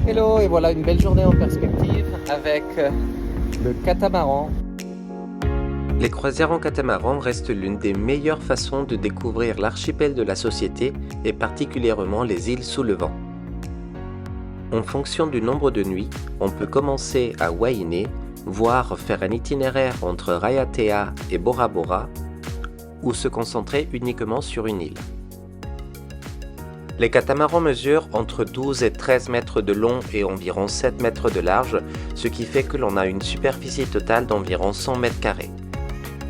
Hello, et voilà une belle journée en perspective avec le catamaran. Les croisières en catamaran restent l'une des meilleures façons de découvrir l'archipel de la Société et particulièrement les îles sous le vent. En fonction du nombre de nuits, on peut commencer à Wainé, voire faire un itinéraire entre Raiatea et Bora Bora, ou se concentrer uniquement sur une île. Les catamarans mesurent entre 12 et 13 mètres de long et environ 7 mètres de large, ce qui fait que l'on a une superficie totale d'environ 100 mètres carrés.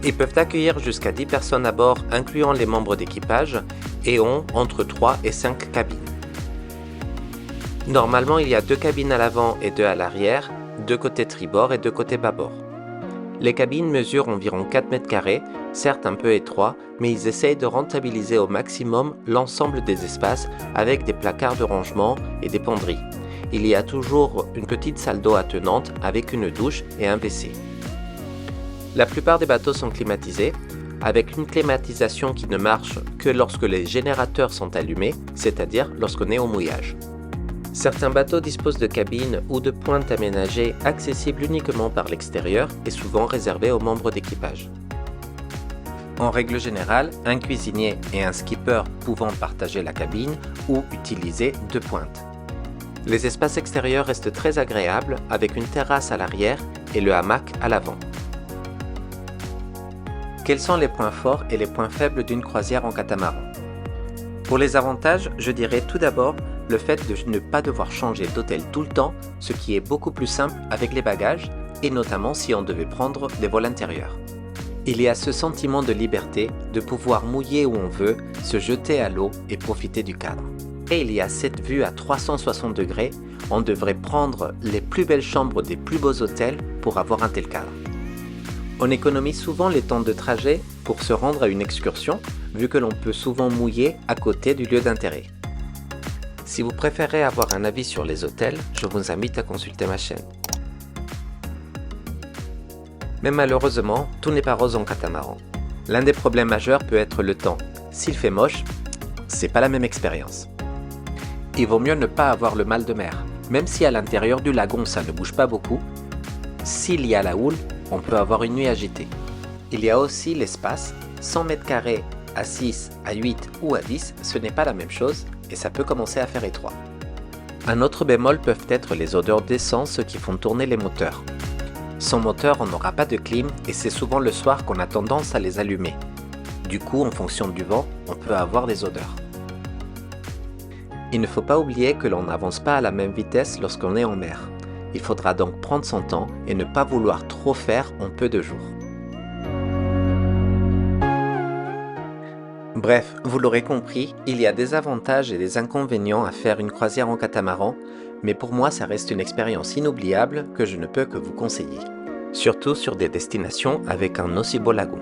Ils peuvent accueillir jusqu'à 10 personnes à bord, incluant les membres d'équipage, et ont entre 3 et 5 cabines. Normalement, il y a 2 cabines à l'avant et 2 à l'arrière, 2 côtés tribord et 2 côtés bâbord. Les cabines mesurent environ 4 mètres carrés, certes un peu étroits, mais ils essayent de rentabiliser au maximum l'ensemble des espaces avec des placards de rangement et des penderies. Il y a toujours une petite salle d'eau attenante avec une douche et un WC. La plupart des bateaux sont climatisés, avec une climatisation qui ne marche que lorsque les générateurs sont allumés, c'est-à-dire lorsqu'on est au mouillage. Certains bateaux disposent de cabines ou de pointes aménagées accessibles uniquement par l'extérieur et souvent réservées aux membres d'équipage. En règle générale, un cuisinier et un skipper pouvant partager la cabine ou utiliser 2 pointes. Les espaces extérieurs restent très agréables avec une terrasse à l'arrière et le hamac à l'avant. Quels sont les points forts et les points faibles d'une croisière en catamaran? Pour les avantages, je dirais tout d'abord le fait de ne pas devoir changer d'hôtel tout le temps, ce qui est beaucoup plus simple avec les bagages, et notamment si on devait prendre des vols intérieurs. Il y a ce sentiment de liberté, de pouvoir mouiller où on veut, se jeter à l'eau et profiter du cadre. Et il y a cette vue à 360 degrés, on devrait prendre les plus belles chambres des plus beaux hôtels pour avoir un tel cadre. On économise souvent les temps de trajet pour se rendre à une excursion, vu que l'on peut souvent mouiller à côté du lieu d'intérêt. Si vous préférez avoir un avis sur les hôtels, je vous invite à consulter ma chaîne. Mais malheureusement, tout n'est pas rose en catamaran. L'un des problèmes majeurs peut être le temps. S'il fait moche, c'est pas la même expérience. Il vaut mieux ne pas avoir le mal de mer. Même si à l'intérieur du lagon ça ne bouge pas beaucoup, s'il y a la houle, on peut avoir une nuit agitée. Il y a aussi l'espace, 100 mètres carrés à 6, à 8 ou à 10, ce n'est pas la même chose et ça peut commencer à faire étroit. Un autre bémol peuvent être les odeurs d'essence qui font tourner les moteurs. Sans moteur, on n'aura pas de clim et c'est souvent le soir qu'on a tendance à les allumer. Du coup, en fonction du vent, on peut avoir des odeurs. Il ne faut pas oublier que l'on n'avance pas à la même vitesse lorsqu'on est en mer. Il faudra donc prendre son temps et ne pas vouloir trop faire en peu de jours. Bref, vous l'aurez compris, il y a des avantages et des inconvénients à faire une croisière en catamaran, mais pour moi ça reste une expérience inoubliable que je ne peux que vous conseiller. Surtout sur des destinations avec un aussi beau lagon.